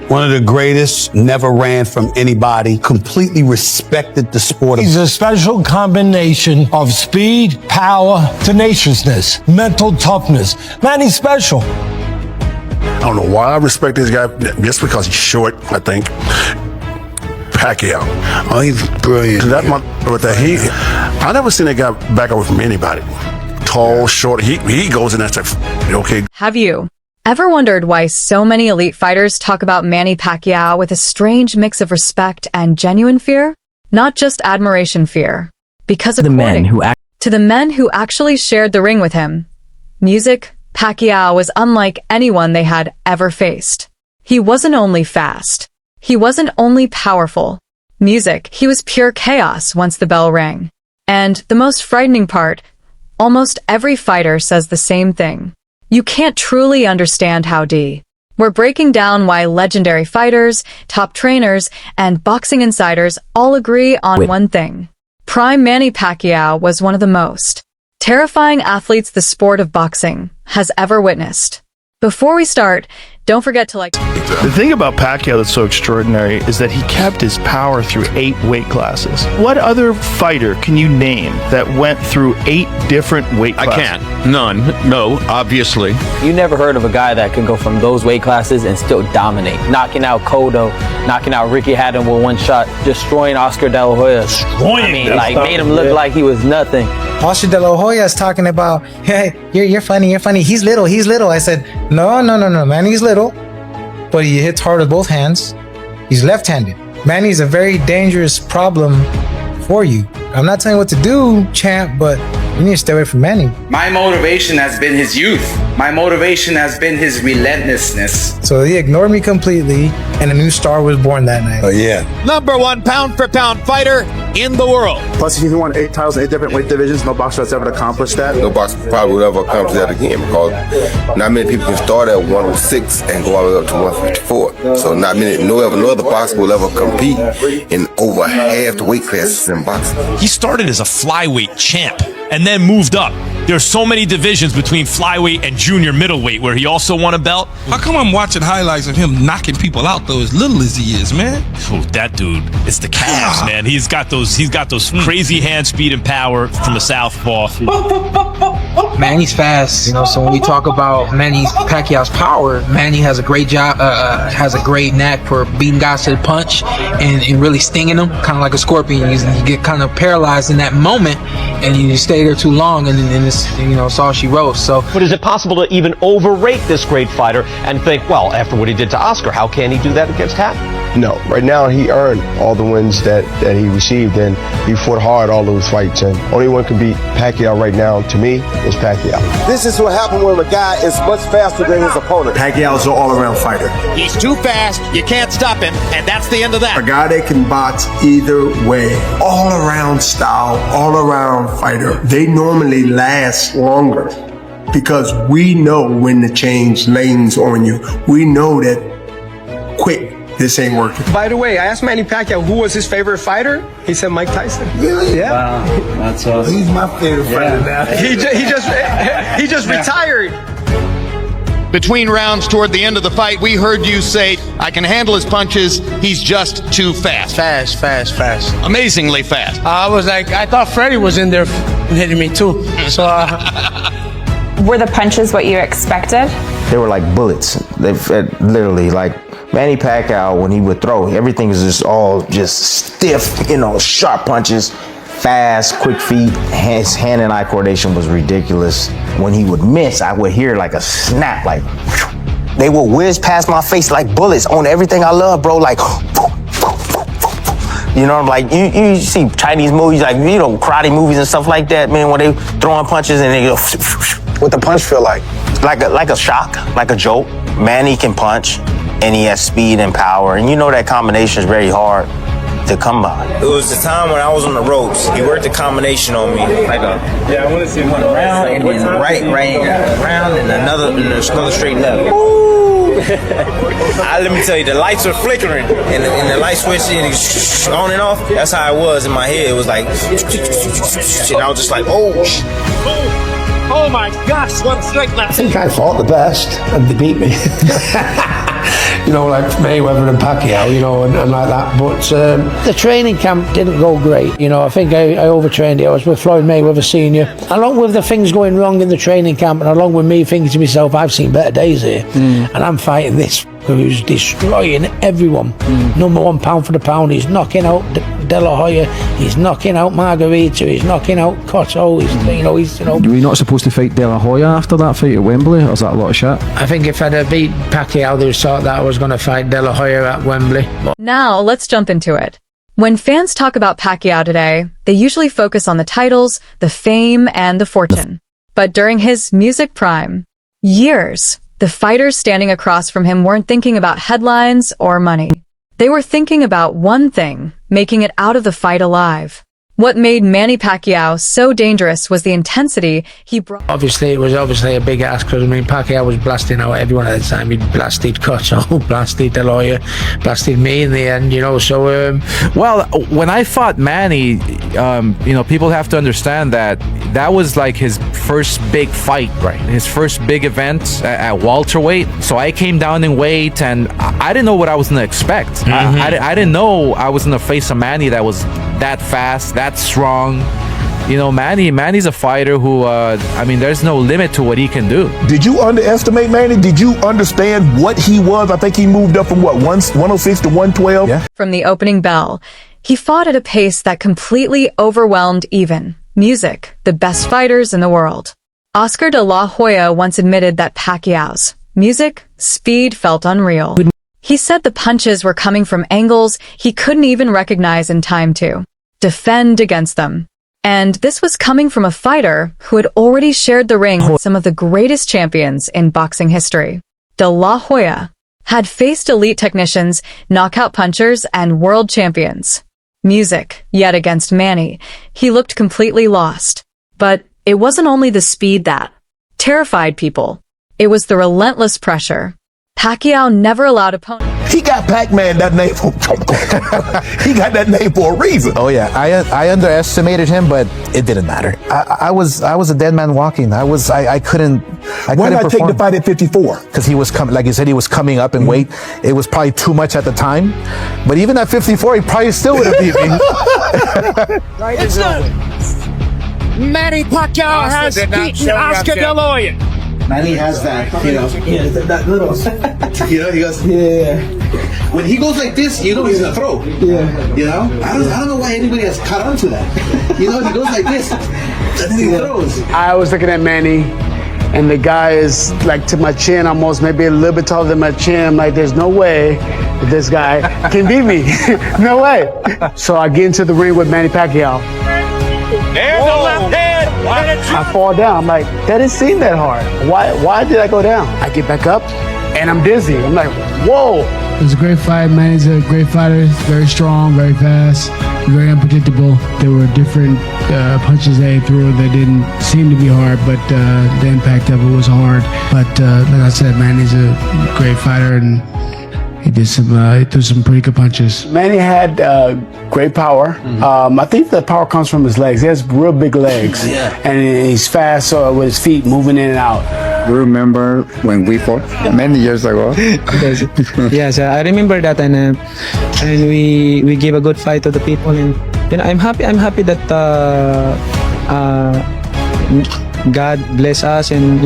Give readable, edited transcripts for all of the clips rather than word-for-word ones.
One of the greatest, never ran from anybody, completely respected the sport. He's a special combination of speed, power, tenaciousness, mental toughness. Manny's special. I don't know why I respect this guy, just because he's short, I think. Pacquiao. Oh, he's brilliant. That with that, I never seen that guy back away from anybody. Tall, short, he goes in there and says, okay. Have you ever wondered why so many elite fighters talk about Manny Pacquiao with a strange mix of respect and genuine fear? Not just admiration fear. Because according to the men who actually shared the ring with him, music, Pacquiao was unlike anyone they had ever faced. He wasn't only fast. He wasn't only powerful. Music, he was pure chaos once the bell rang. And the most frightening part, almost every fighter says the same thing. You can't truly understand how D. We're breaking down why legendary fighters, top trainers, and boxing insiders all agree on one thing. Prime Manny Pacquiao was one of the most terrifying athletes the sport of boxing has ever witnessed. Before we start, don't forget to like... The thing about Pacquiao that's so extraordinary is that he kept his power through 8 weight classes. What other fighter can you name that went through 8 different weight classes? I can't. None. No, obviously. You never heard of a guy that can go from those weight classes and still dominate. Knocking out Cotto, knocking out Ricky Hatton with one shot, destroying Oscar De La Hoya. Made him look like he was nothing. Oscar De La Hoya is talking about, hey, you're funny. He's little. I said, no, Manny's little, but he hits hard with both hands. He's left-handed. Manny's a very dangerous problem for you. I'm not telling you what to do, champ, but you need to stay away from Manny. My motivation has been his youth. My motivation has been his relentlessness. So he ignored me completely, and a new star was born that night. Oh, yeah. #1 pound-for-pound fighter in the world. Plus, he won 8 titles in 8 different weight divisions. No boxer has ever accomplished that. No boxer probably would ever accomplish that again, because not many people can start at 106 and go all the way up to 154. So no other boxer will ever compete in over half the weight classes in boxing. He started as a flyweight champ and then moved up. There's so many divisions between flyweight and junior middleweight where he also won a belt. How come I'm watching highlights of him knocking people out though, as little as he is, man? Oh, that dude, it's the calves, man. He's got those crazy hand speed and power from the southpaw. Manny's fast, so when we talk about Manny Pacquiao's power, Manny has a great job, has a great knack for beating guys to the punch and really stinging them, kind of like a scorpion. You get kind of paralyzed in that moment, and you stay there too long, and then it's all she wrote. So, but is it possible to even overrate this great fighter and think, well, after what he did to Oscar, how can he do that against Hatton? No, right now he earned all the wins that he received, and he fought hard all those fights, and only one can beat Pacquiao right now, to me, is Pacquiao. This is what happened when a guy is much faster than his opponent. Pacquiao's an all-around fighter. He's too fast, you can't stop him, and that's the end of that. A guy that can box either way. All-around style, all-around fighter. They normally last longer because we know when to change lanes on you. We know that quick. This ain't working. By the way, I asked Manny Pacquiao who was his favorite fighter. He said Mike Tyson. Really? Yeah. Wow, that's awesome. He's my favorite fighter now. He just retired. Between rounds toward the end of the fight, we heard you say, I can handle his punches, he's just too fast. Fast. Amazingly fast. I thought Freddie was in there hitting me too. So. Were the punches what you expected? They were like bullets. They literally like. Manny Pacquiao, when he would throw, everything is just stiff, sharp punches, fast, quick feet. His hand and eye coordination was ridiculous. When he would miss, I would hear like a snap, like they would whiz past my face like bullets on everything I love, bro. Like, like you see Chinese movies, like karate movies and stuff like that, man. When they throwing punches and they go, what the punch feel like? Like a shock, like a jolt. Manny can punch. And he has speed and power. And that combination is very hard to come by. It was the time when I was on the ropes. He worked a combination on me. I want to see one round and then right round and another straight left. Let me tell you, the lights were flickering and the light switch on and off. That's how it was in my head. It was like, and I was just like, Oh my gosh, what strike left. I think I fought the best and they beat me. like Mayweather and Pacquiao, and like that. But the training camp didn't go great. I think I overtrained it. I was with Floyd Mayweather Sr. Along with the things going wrong in the training camp, and along with me thinking to myself, I've seen better days here, and I'm fighting this who's destroying everyone. Number one pound for the pound. He's knocking out De La Hoya. He's knocking out Margarita. He's knocking out Cotto. Were you not supposed to fight De La Hoya after that fight at Wembley, or was that a lot of shit? I think if I'd have beat Pacquiao, they thought that I was going to fight De La Hoya at Wembley. Now, let's jump into it. When fans talk about Pacquiao today, they usually focus on the titles, the fame, and the fortune. But during his music prime, years, the fighters standing across from him weren't thinking about headlines or money. They were thinking about one thing, making it out of the fight alive. What made Manny Pacquiao so dangerous was the intensity he brought. Obviously, it was a big ask because, Pacquiao was blasting out everyone at the time. He blasted Cotto, blasted De La Hoya, blasted me in the end, so... Well, when I fought Manny, people have to understand that was like his first big fight, right? His first big event at welterweight. So I came down in weight, and I didn't know what I was going to expect. I didn't know I was going to face a Manny that was that fast, that strong. Manny's a fighter who, there's no limit to what he can do. Did you underestimate Manny? Did you understand what he was? I think he moved up from 106 to 112? Yeah. From the opening bell, he fought at a pace that completely overwhelmed even music, the best fighters in the world. Oscar de la Hoya once admitted that Pacquiao's music speed felt unreal. He said the punches were coming from angles he couldn't even recognize in time to defend against them. And this was coming from a fighter who had already shared the ring with some of the greatest champions in boxing history. De La Hoya had faced elite technicians, knockout punchers, and world champions. Music, yet against Manny, he looked completely lost. But it wasn't only the speed that terrified people. It was the relentless pressure. Pacquiao never allowed opponents. He got Pac-Man that name for he got that name for a reason. Oh yeah, I underestimated him, but it didn't matter. I was a dead man walking. I couldn't. Why did I take the fight at 54? Because he was coming, like you said, he was coming up in weight. It was probably too much at the time, but even at 54, he probably still would have beat me. It's done. Manny Pacquiao has beaten Oscar De La Hoya. Manny has that, that little, he goes, yeah. When he goes like this, he's gonna throw. Yeah. I don't know why anybody has caught on to that. He goes like this, and then he throws. I was looking at Manny, and the guy is like to my chin almost, maybe a little bit taller than my chin. I'm like, there's no way that this guy can beat me. No way. So I get into the ring with Manny Pacquiao. There's the left hand. I fall down. I'm like, that didn't seem that hard. Why did I go down? I get back up, and I'm dizzy. I'm like, whoa. It was a great fight. Manny's a great fighter. Very strong, very fast, very unpredictable. There were different punches they threw that didn't seem to be hard, but the impact of it was hard. But like I said, Manny's a great fighter, and he threw some pretty good punches. Manny had great power. I think the power comes from his legs. He has real big legs, and he's fast with his feet moving in and out. You remember when we fought many years ago? Yes, I remember that, and we gave a good fight to the people, and I'm happy that God bless us, and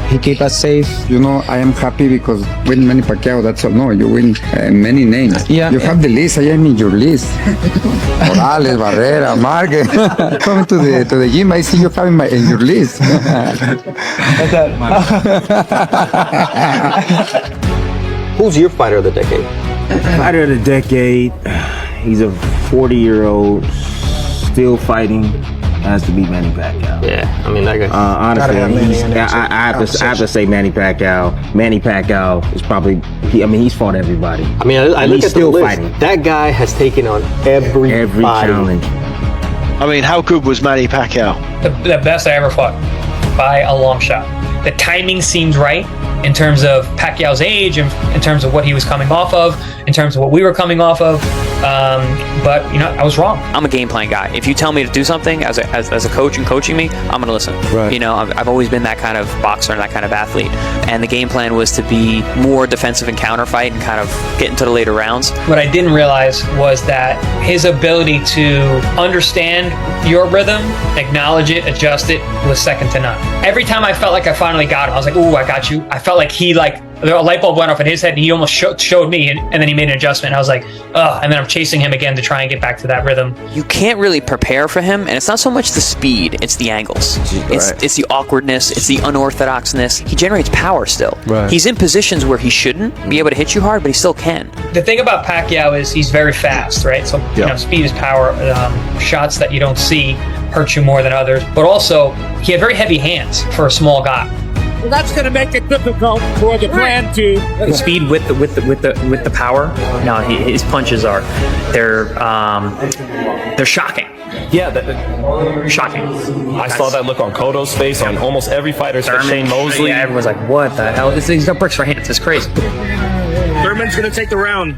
He keep us safe. I am happy because win Manny Pacquiao, that's all. No, you win many names. Yeah. You have the list. I am in your list. Morales, Barrera, Marquez. Coming to the gym, I see you have in your list. Who's your fighter of the decade? Fighter of the decade. He's a 40-year-old still fighting. Has to be Manny Pacquiao. Yeah, I mean, that guy. Honestly, I have to say Manny Pacquiao. Manny Pacquiao is probably. He's fought everybody. I mean, I look at the list. Fighting. That guy has taken on every challenge. I mean, how good was Manny Pacquiao? The best I ever fought by a long shot. The timing seemed right. in terms of Pacquiao's age, and in terms of what he was coming off of, in terms of what we were coming off of. But I was wrong. I'm a game plan guy. If you tell me to do something as a coach and coaching me, I'm gonna listen. Right. I've always been that kind of boxer and that kind of athlete. And the game plan was to be more defensive and counter fight and kind of get into the later rounds. What I didn't realize was that his ability to understand your rhythm, acknowledge it, adjust it, was second to none. Every time I felt like I finally got him, I was like, ooh, I got you. I felt like a light bulb went off in his head and he almost showed me, and then he made an adjustment. And I was like, ugh. And then I'm chasing him again to try and get back to that rhythm. You can't really prepare for him, and it's not so much the speed, it's the angles. It's the awkwardness, it's the unorthodoxness. He generates power still. Right. He's in positions where he shouldn't be able to hit you hard, but he still can. The thing about Pacquiao is he's very fast, right? So, speed is power. Shots that you don't see hurt you more than others. But also, he had very heavy hands for a small guy. Well, that's going to make it difficult for the Grand Team. The speed with the power. No, his punches they're shocking. Yeah, shocking. I saw that look on Cotto's face, on almost every fighter, Shane Mosley. Yeah, everyone's like, what the hell? He's got bricks for hands. It's crazy. Thurman's going to take the round.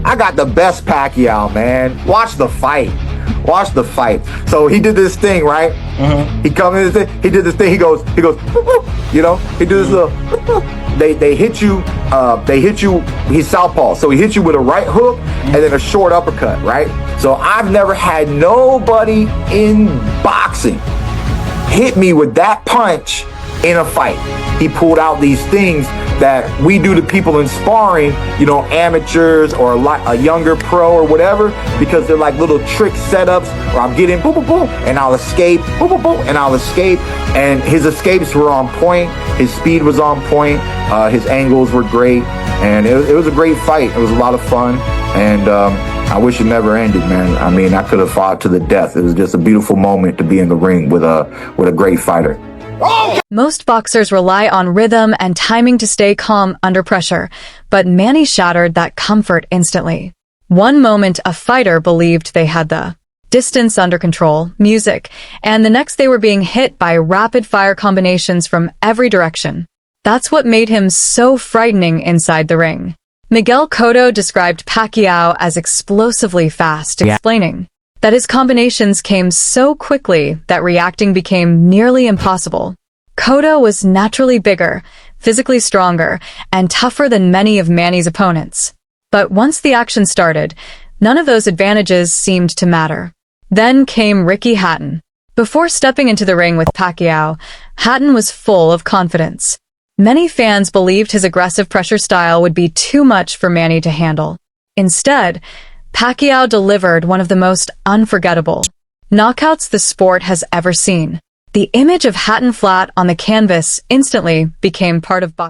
I got the best Pacquiao, man. Watch the fight. Watch the fight. So he did this thing, right? Mm-hmm. He did this thing. He goes, he did this little, they hit you, he's southpaw. So he hit you with a right hook and then a short uppercut, right? So I've never had nobody in boxing hit me with that punch in a fight. He pulled out these things that we do to people in sparring, amateurs or a younger pro or whatever, because they're like little trick setups where I'm getting boom, boom, boom, and I'll escape, boom, boom, boom, and I'll escape. And his escapes were on point. His speed was on point. His angles were great. And it was a great fight. It was a lot of fun. And I wish it never ended, man. I mean, I could have fought to the death. It was just a beautiful moment to be in the ring with a great fighter. Most boxers rely on rhythm and timing to stay calm under pressure, but Manny shattered that comfort instantly. One moment a fighter believed they had the distance under control, music, and the next they were being hit by rapid-fire combinations from every direction. That's what made him so frightening inside the ring. Miguel Cotto described Pacquiao as explosively fast, explaining that his combinations came so quickly that reacting became nearly impossible. Cotto was naturally bigger, physically stronger, and tougher than many of Manny's opponents. But once the action started, none of those advantages seemed to matter. Then came Ricky Hatton. Before stepping into the ring with Pacquiao, Hatton was full of confidence. Many fans believed his aggressive pressure style would be too much for Manny to handle. Instead, Pacquiao delivered one of the most unforgettable knockouts the sport has ever seen. The image of Hatton flat on the canvas instantly became part of boxing.